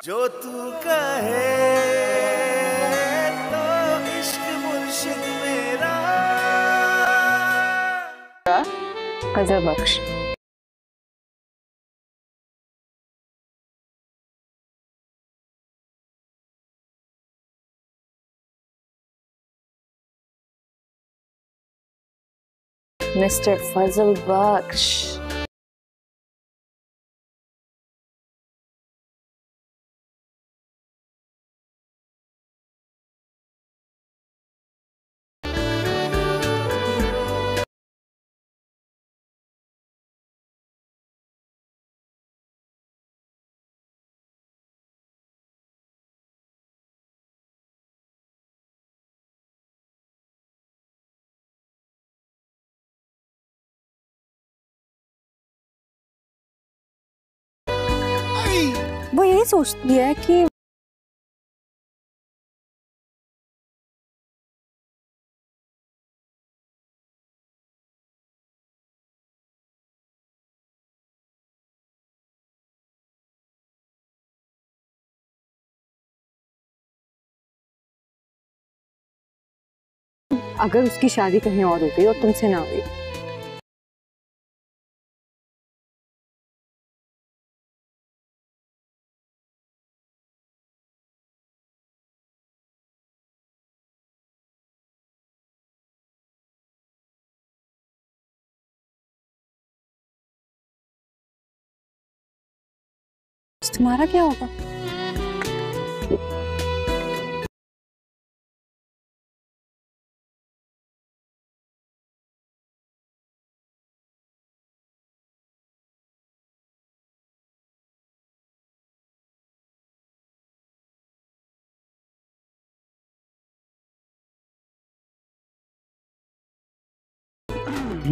जो तू कहे तो इश्क मुर्शिद मेरा। गजल बख्श। मिस्टर फजल बख्श। वो यही सोचती है कि अगर उसकी शादी कहीं और हो गई और तुमसे ना हुई, तुम्हारा क्या होगा?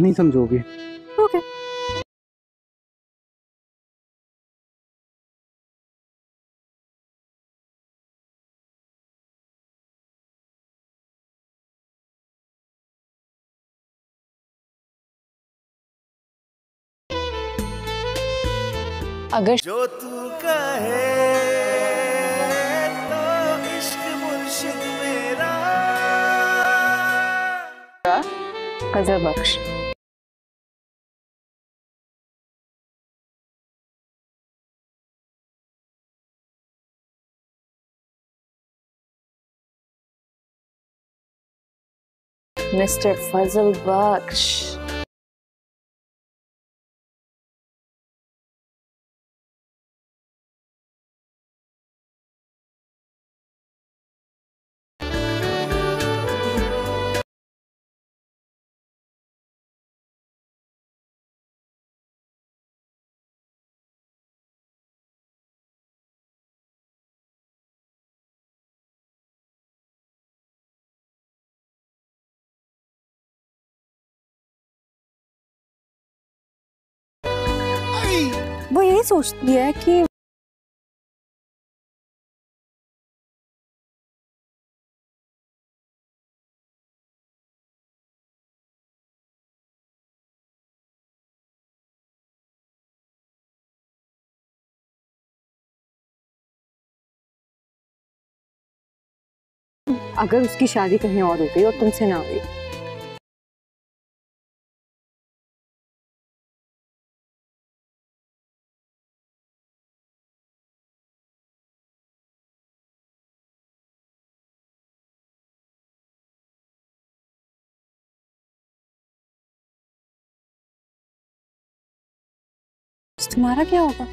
नहीं समझोगे? ओके। अगर जो तू कहे तो इश्क मुर्शिद मेरा। गजल बख्श। मिस्टर फजल बख्श। वो यही सोचती है कि अगर उसकी शादी कहीं और हो गई और तुमसे ना हुई, तुम्हारा क्या होगा?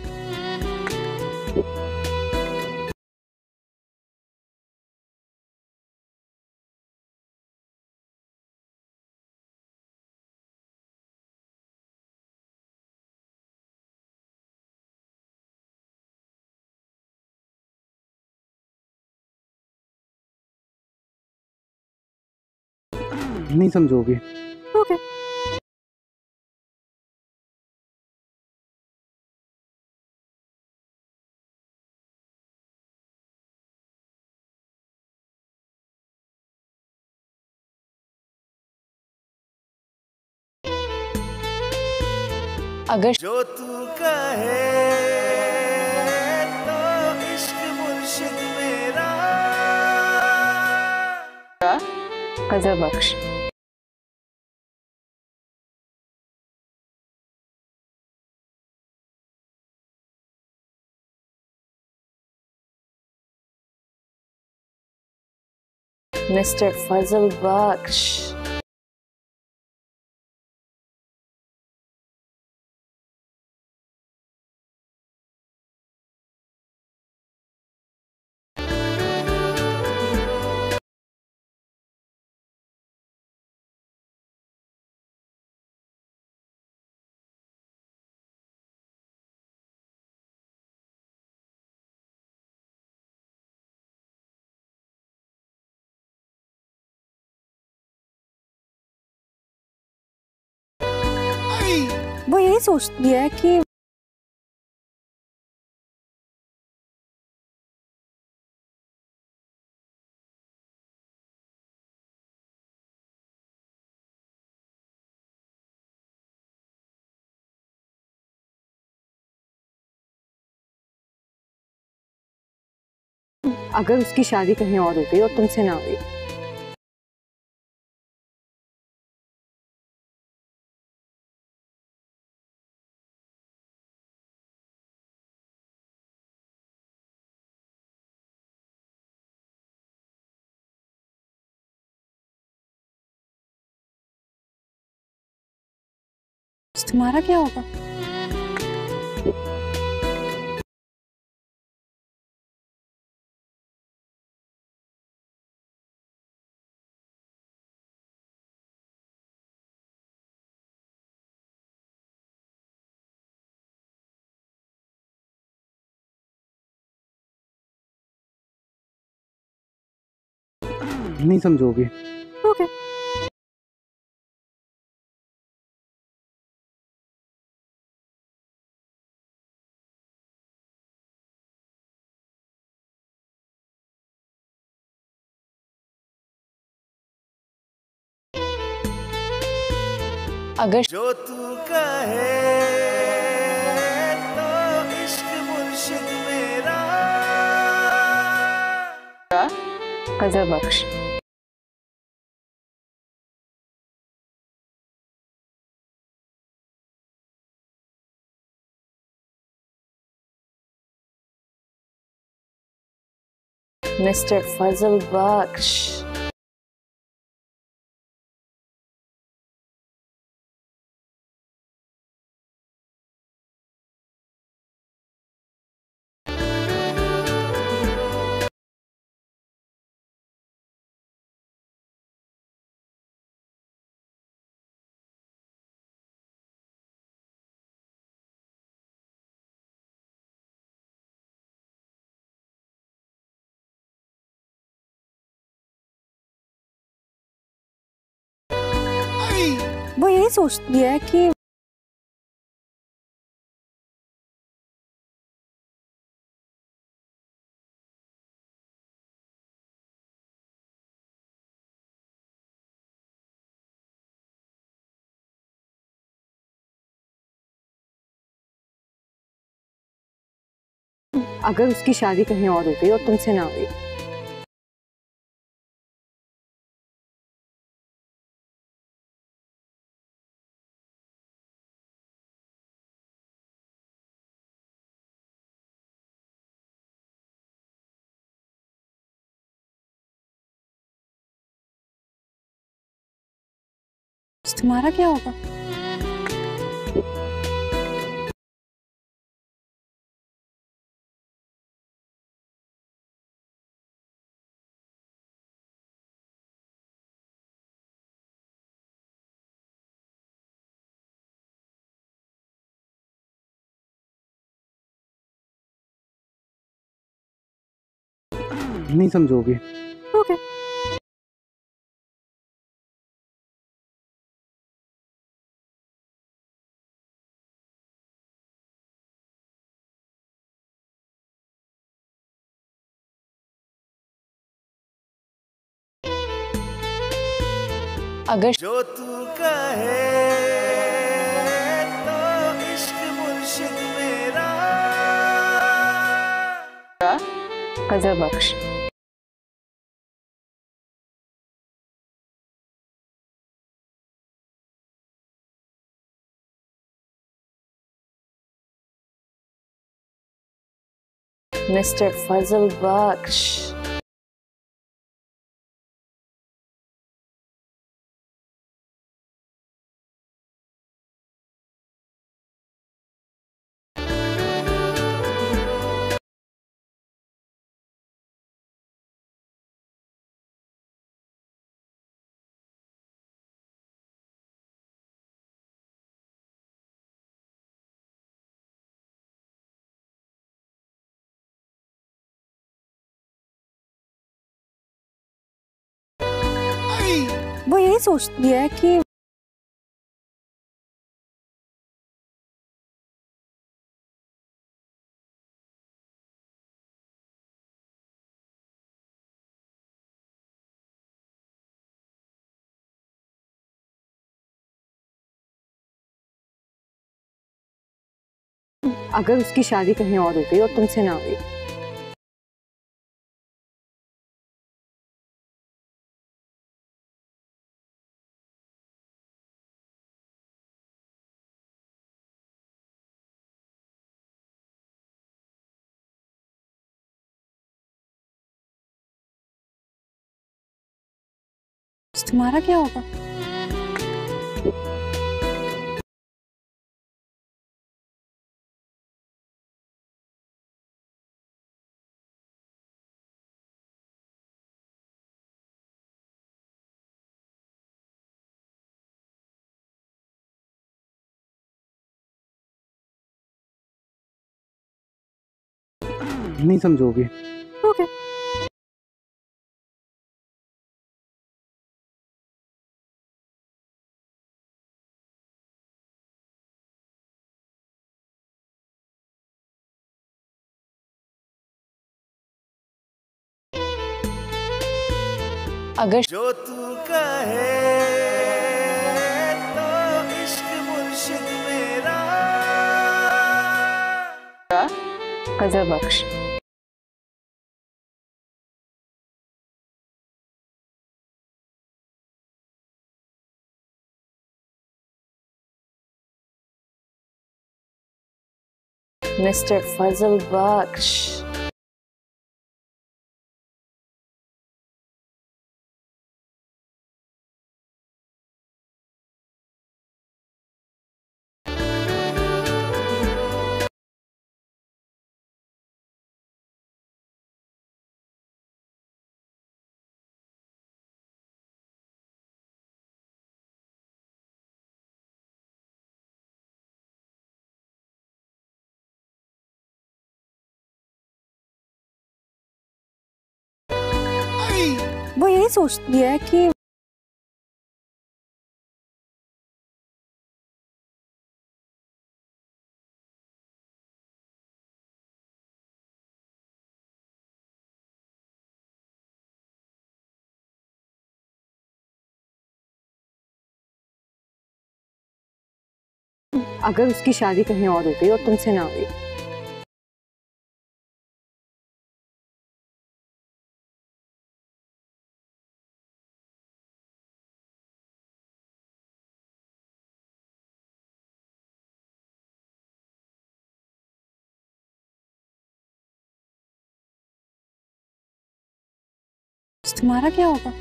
नहीं समझोगे? ओके। अगर जो तू कहे तो इश्क गजब बख्श। मिस्टर फजल बख्श। वो यही सोचती है कि अगर उसकी शादी कहीं और हो गई और तुमसे ना हुई। तुम्हारा क्या होगा? नहीं समझोगे। ओके। अगर जो तू कहे तो इश्क मुर्शिद मेरा। गजब बख्श। मिस्टर फजल बख्श। वो यही सोचती है कि अगर उसकी शादी कहीं और हो गई और तुमसे ना हुई। तुम्हारा क्या होगा? नहीं समझोगे। ओके। अगर जो तू कहे तो इश्क मुर्शिद मेरा। गजब बख्श। Mr. Fazal Baksh. वो यही सोचती है कि अगर उसकी शादी कहीं और हो गई और तुमसे ना हुई, तो तुम्हारा क्या होगा? नहीं समझोगे। ओके। अगर जो तू कहे तो इश्क मुर्शिद मेरा। फजल बख्श। Mr. Fazal Baksh. वो यही सोचती है कि अगर उसकी शादी कहीं और हो गई और तुमसे ना हुई, तो तुम्हारा क्या होगा?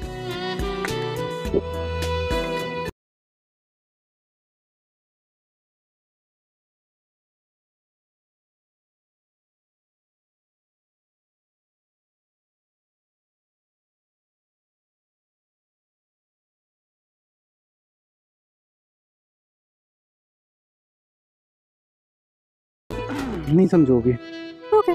नहीं समझोगे। ओके।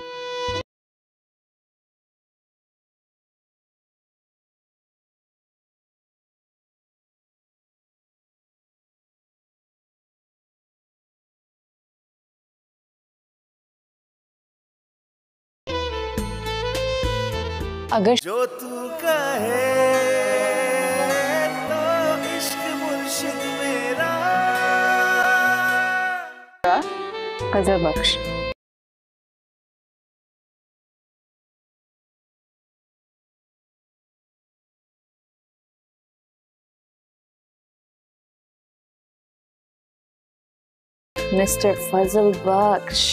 अगर जो तू कहे तो इश्क मुर्शिद मेरा। फजल बख्श। Mr. Fazal Baksh.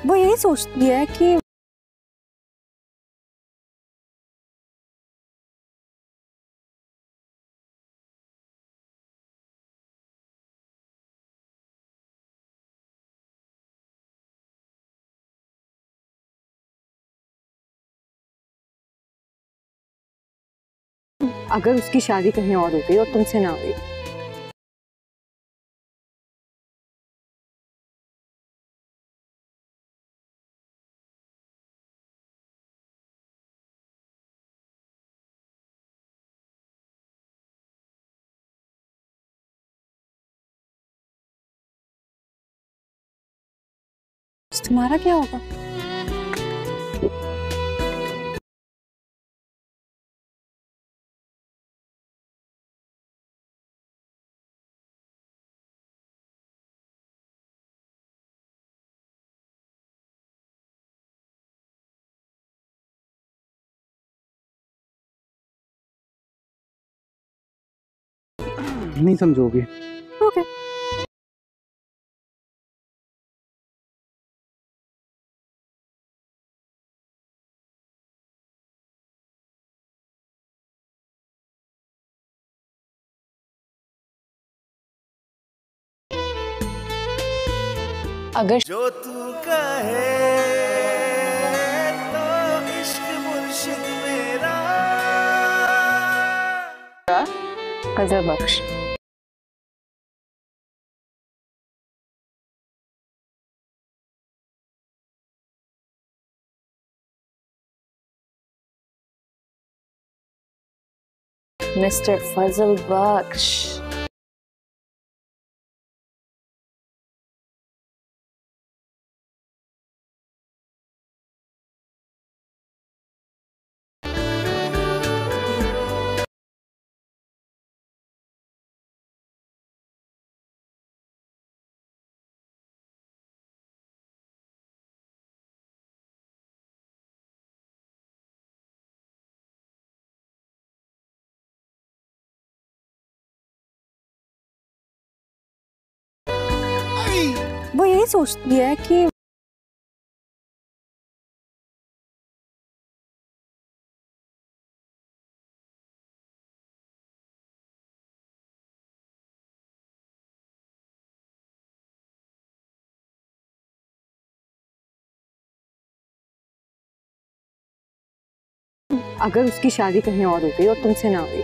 वो यही सोचती है कि अगर उसकी शादी कहीं और हो गई और तुमसे ना हुई, तुम्हारा क्या होगा? नहीं समझोगे। ओके। अगर जो तू कहे तो इश्क मुर्शिद मेरा। गजल बख्श। मिस्टर फजल बख्श। वो यही सोचती है कि अगर उसकी शादी कहीं और हो गई और तुमसे ना हुई,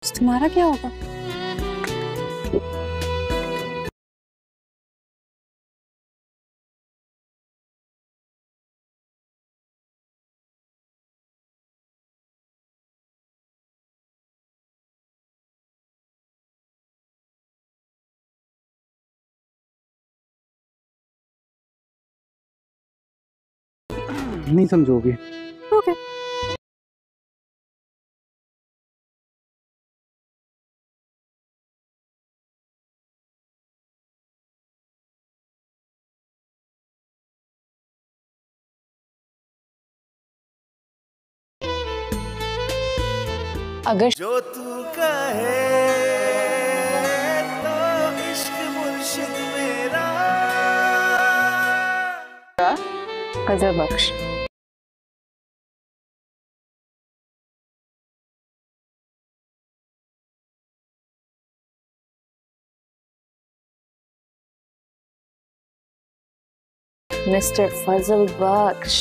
तुम्हारा क्या होगा? नहीं समझोगे। ओके। अगर जो तू कहे तो इश्क मुर्शिद मेरा। गजल बख्श। मिस्टर फजल बख्श।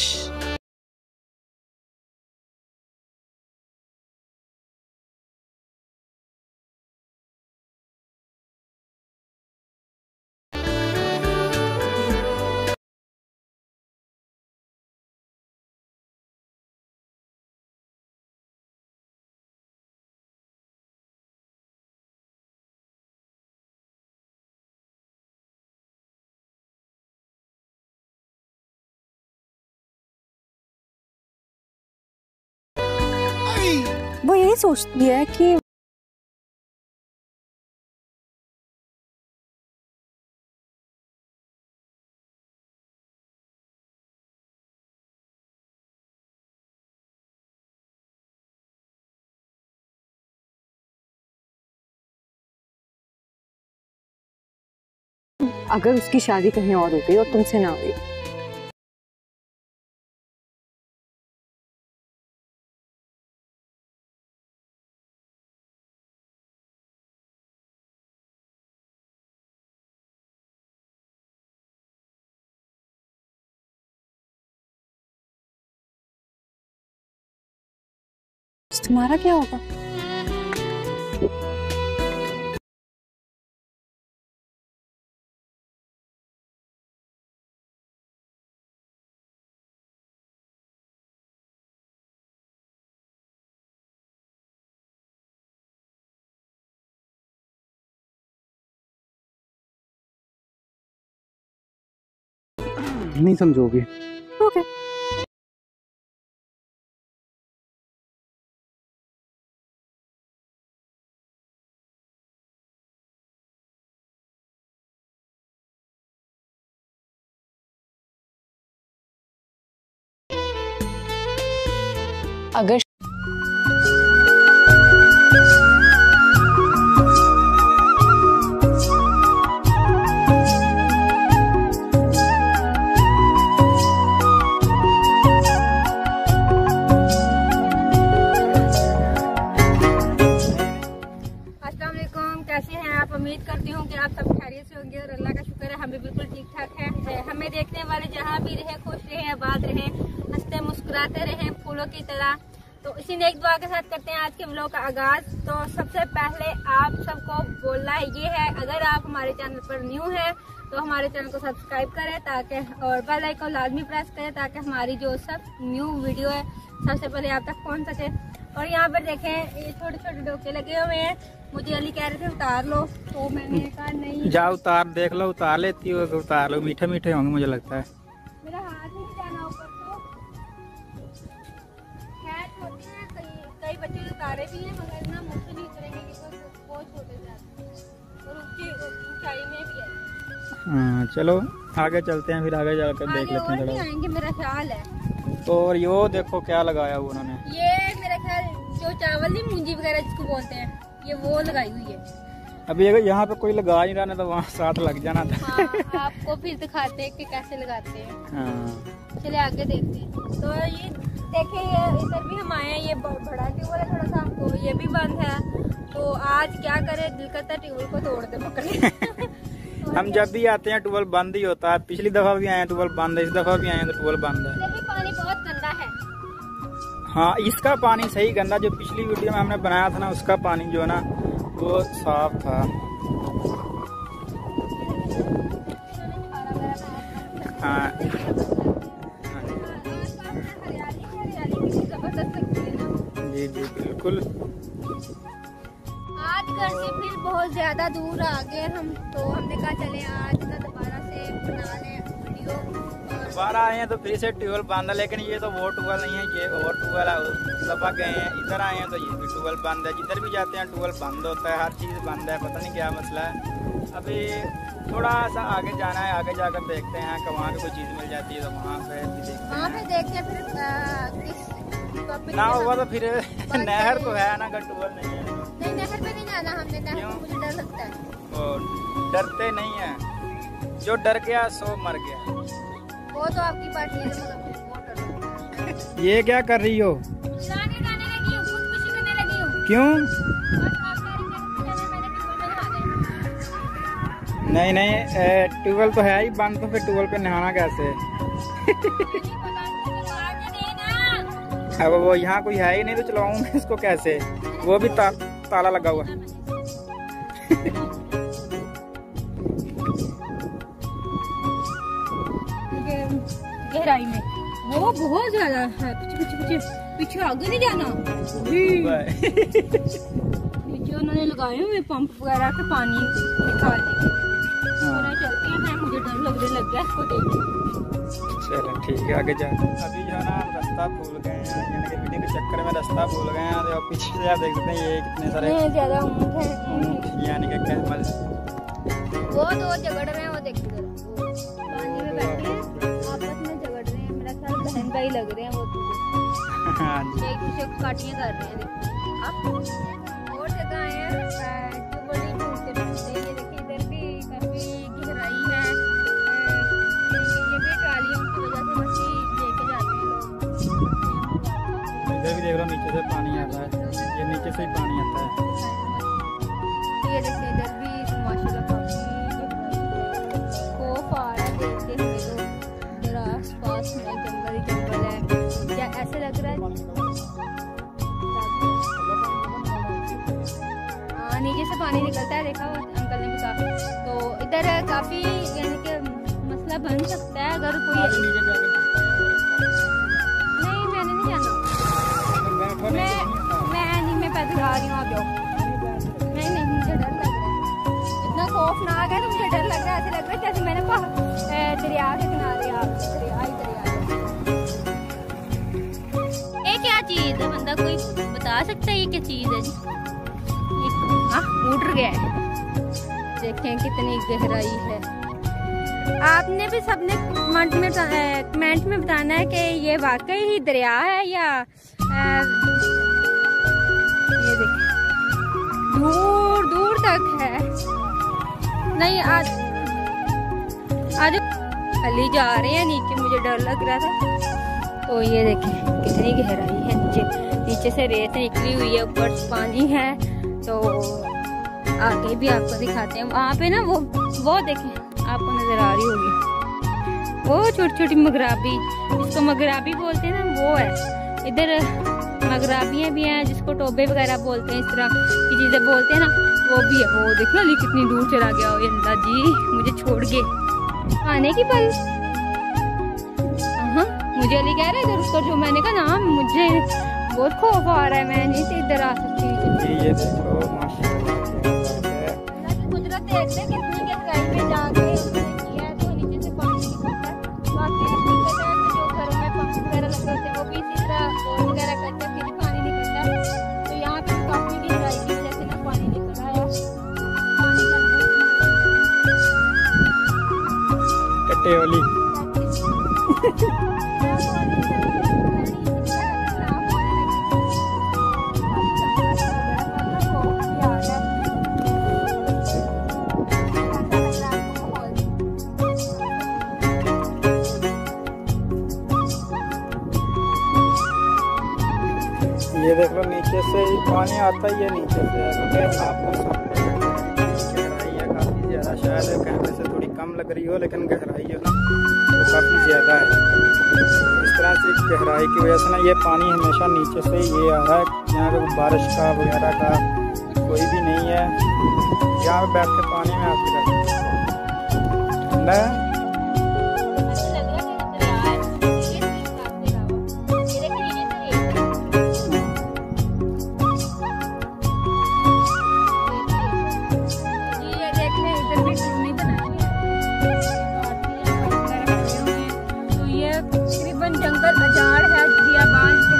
वो यही सोचती है कि अगर उसकी शादी कहीं और हो गई और तुमसे ना हुई, तुम्हारा क्या होगा? नहीं समझोगे। ओके। अगर कैसे हैं आप? उम्मीद करती हूँ कि आप सब खैरियत से होंगे और अल्लाह का शुक्र है हम भी बिल्कुल ठीक ठाक हैं। हमें देखने वाले जहाँ भी रहे खुश रहें, आबाद रहें, हंसते मुस्कुराते रहें फूलों की तरह। तो इसी नेक दुआ के साथ करते हैं आज के व्लॉग का आगाज। तो सबसे पहले आप सबको बोलना ये है, अगर आप हमारे चैनल पर न्यू हैं तो हमारे चैनल को सब्सक्राइब करें ताकि और बेल आइकन लाजमी प्रेस करें ताकि हमारी जो सब न्यू वीडियो है सबसे पहले आप तक पहुँच सके। और यहाँ पर देखें ये छोटे छोटे डोके लगे हुए हैं। मुझे अली कह रहे थे उतार लो, तो मैंने कहा नहीं। जा उतार, देख लो, उतार लेती हो तो उतार लो। मीठे मीठे होंगे मुझे लगता है। मेरा हाथ नहीं जाना ऊपर, तो खैर छोटे हैं, कई बच्चे उतारे भी हैं मगर ना मुझसे नहीं उतरेंगे क्योंकि बहुत छोटे जाते हैं और ऊंचाई में भी है। हाँ चलो आगे चलते हैं, फिर आगे जाकर देख लेते हैं थोड़ा आएंगे मेरा ख्याल है। तो और यो देखो क्या लगाया हुआ उन्होंने, ये मेरा ख्याल जो चावल नहीं मूंजी वगैरह जिसको बोलते हैं, ये वो लगाई हुई है। अभी अगर यहाँ पे कोई लगा नहीं रहा ना तो वहाँ साथ लग जाना था। हाँ, आपको फिर दिखाते हैं कि कैसे लगाते हैं। हाँ। चले आगे देखते हैं। तो ये देखें, ये इधर भी हम आए हैं, ये बड़ा ट्यूबवेल है थोड़ा सा, तो ये भी बंद है। तो आज क्या करें, दिल करता है ट्यूबवेल को तोड़ दे पकड़। हम जब भी आते हैं ट्यूबवेल बंद ही होता है। पिछली दफा भी आए ट्यूबवेल बंद है, इस दफा भी आए तो ट्यूबवेल बंद है। पानी बहुत गंदा है। हाँ इसका पानी सही गंदा, जो पिछली वीडियो में हमने बनाया था ना उसका पानी जो है ना वो साफ था। हाँ जी जी बिल्कुल। आज घर से फिर बहुत ज्यादा दूर आ गए हम, तो हमने कहा चले आज का दोबारा से बना लें वीडियो। दोबारा आए हैं तो फिर से ट्यूबवेल बंद है, लेकिन ये तो वो ट्यूबवेल नहीं है, ये और ट्यूबवेल है। दफा गए हैं इधर आए हैं तो ये भी ट्यूबवेल बंद है। जिधर भी जाते हैं ट्यूबवेल बंद होता है, हर चीज़ बंद है, पता नहीं क्या मसला है। अभी थोड़ा सा आगे जाना है, आगे जाकर देखते हैं कि वहाँ पे कोई चीज़ मिल जाती है तो वहाँ पे देखते हैं। फिर ना हुआ तो फिर नहर तो है ना, ट्यूबवेल नहीं है। नहीं, नहर पे नहीं जाना हमने, नहर पे मुझे डर लगता है। और डरते नहीं है, जो डर गया सो मर गया। वो तो आपकी पार्टी है बहुत डर लगता है। ये क्या कर रही हो? गाने गाने लगी हूँ, खुदकुशी करने लगी हूँ। क्यों? मैंने नहीं ट्यूबवेल तो है ही बंद, तो फिर ट्यूबवेल पे नहाना कैसे? अब वो यहाँ कोई है ही नहीं तो चलाऊं मैं इसको कैसे? वो भी ताला लगा हुआ। गहराई में वो बहुत ज्यादा है। पीछे आगे नहीं जाना। नीचे उन्होंने लगाए हुए पंप वगैरह के पानी निकालने के। चलते हैं, मुझे डर लग गया इसको देख। चलो ठीक है आगे जा। अभी जो है ना रास्ता भूल गए हैं, यानी कि वीडियो के चक्कर में रास्ता भूल गए हैं। और पीछे से आप देख सकते हैं ये कितने सारे ज्यादा ऊँट है, यानी कि कैमल वो दो झगड़ रहे हैं। वो देखिए पानी में बैठे हैं, आपस में झगड़ रहे हैं। मेरा ख्याल बहन भाई लग रहे हैं वो दोनों। हाँ जी। एक दूसरे को काटियां कर रहे हैं। आप और जगह आए हैं, ये देखिए इधर भी काफी गहराई है। देख लो नीचे से पानी आ रहा है, ये नीचे से ही पानी आता है। ये देखिए इधर भी माशाल्लाह काफी खौफ आ रहा है देखते हुए। तो इधर आस-पास में जंगल ही जंगल है, या ऐसे लग रहा है नीचे से पानी निकलता है। देखा अंकल ने भी कहा, तो इधर काफी यानी कि मसला बन सकता है अगर कोई। नहीं मैंने नहीं जाना, मैं पैदल आ रही हूँ। आप जाओ। नहीं मुझे डर लग रहा है, इतना खौफनाक है तो मुझे डर लग रहा है। ऐसे लग रहा है जैसे मैंने दरिया के किनारे ये क्या चीज है, बंदा कोई बता सकता है ये क्या चीज है जी? उड़ गया है, देखें कितनी गहराई है। आपने भी सबने कमेंट में बताना है कि ये वाकई ही दरिया है या ये देखिए दूर दूर तक है। नहीं आज खाली जा रहे हैं नीचे, मुझे डर लग रहा था। तो ये देखें कितनी गहराई है, नीचे से रेत निकली हुई है, ऊपर पानी है। तो आगे भी आपको दिखाते हैं। वहाँ पे ना वो देखें आपको नजर आ रही होगी, वो छोटी छोटी मगराबी, जिसको मगराबी बोलते हैं ना वो है। इधर मगराबियाँ भी हैं जिसको टोबे वगैरह बोलते हैं, इस तरह की चीजें बोलते हैं ना, वो भी है। वो देखो अली कितनी दूर चला गया। अल्लाह जी मुझे छोड़ के आने की पल। हाँ मुझे अली कह रहे इधर उसको, जो मैंने कहा ना मुझे बहुत खौफ आ रहा है, मैं नहीं से इधर आ सकती। ये देखो माशाल्लाह कुदरत देखते कितनी गहराई में जाके किया है, तो नीचे से पानी निकलता है। बाकी दिक्कत है कि जो घरों में पंप वगैरह लगे होते हैं वो भी इसी तरह बोर वगैरह करते हैं, फिर पानी निकलता है। तो यहाँ पे काफी गहराई की वजह से ना पानी निकल रहा है। कट्टे वाली ये देख लो नीचे से ही पानी आता ही है, नीचे से आपको गहराई है काफ़ी ज़्यादा। शायद कैमरे से थोड़ी कम लग रही हो, लेकिन गहराई है ना तो काफ़ी ज़्यादा है। इस तरह से गहराई की वजह से ना ये पानी हमेशा नीचे से ये आ रहा है। यहाँ पे बारिश का वगैरह का कोई भी नहीं है। यहाँ पे बैठ के पानी में आती रहती ठंडा है। जंगल अजाड़ है, बियाबान के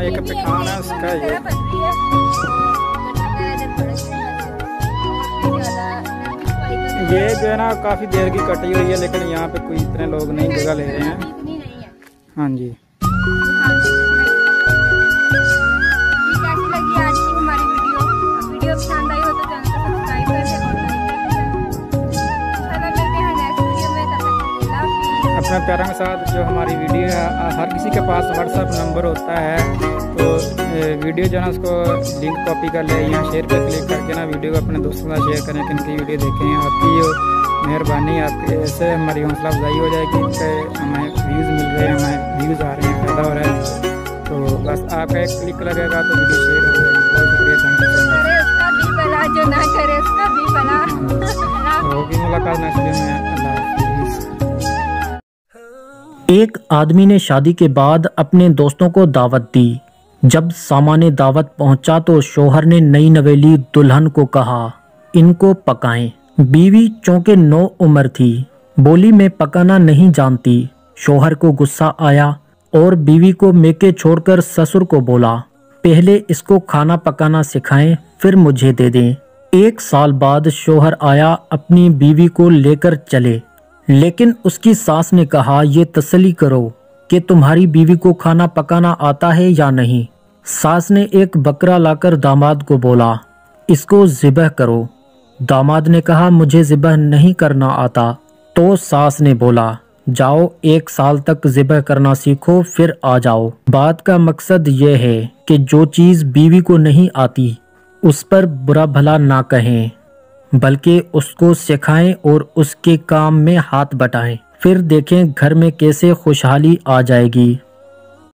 एक पठान है उसका ये जो है ना काफ़ी देर की कटी हुई है, लेकिन यहाँ पे कोई इतने लोग नहीं जगह ले रहे हैं। हाँ जी पसंद आई हो तो चैनल को सब्सक्राइब कर दें और लाइक कर दें। अपने प्यारों के साथ जो हमारी वीडियो है, हर किसी के पास व्हाट्सएप नंबर होता है, तो वीडियो जो है ना उसको लिंक कॉपी कर ले, यहाँ शेयर पे क्लिक करके ना वीडियो को अपने दोस्तों के साथ शेयर करें, किनकी वीडियो देखें। आपकी मेहरबानी, आपके ऐसे हमारी हौसला अफजाई हो जाएगी कि हमें व्यूज़ मिल रहे हैं, हमें व्यूज़ आ रहे हैं, फ़ायदा हो रहा है। तो बस आपका एक क्लिक लगेगा तो वीडियो शेयर हो जाएगी। बहुत शुक्रिया, थैंक यू सो मच। जो ना करे उसका भी भला। होगी मुलाकात नेक्स्ट वीडियो में। अल्लाह हाफ़िज़। एक आदमी ने शादी के बाद अपने दोस्तों को दावत दी। जब सामान्य दावत पहुंचा तो शौहर ने नई नवेली दुल्हन को कहा, इनको पकाएं। बीवी चौंके 9 उम्र थी, बोली मैं पकाना नहीं जानती। शौहर को गुस्सा आया और बीवी को मेके छोड़कर ससुर को बोला, पहले इसको खाना पकाना सिखाएं, फिर मुझे दे दें। 1 साल बाद शौहर आया, अपनी बीवी को लेकर चले, लेकिन उसकी सास ने कहा, ये तसल्ली करो कि तुम्हारी बीवी को खाना पकाना आता है या नहीं। सास ने एक बकरा लाकर दामाद को बोला, इसको ज़िबह करो। दामाद ने कहा, मुझे ज़िबह नहीं करना आता। तो सास ने बोला, जाओ 1 साल तक ज़िबह करना सीखो, फिर आ जाओ। बात का मकसद ये है कि जो चीज़ बीवी को नहीं आती उस पर बुरा भला ना कहें, बल्कि उसको सिखाएं और उसके काम में हाथ बटाएं। फिर देखें घर में कैसे खुशहाली आ जाएगी।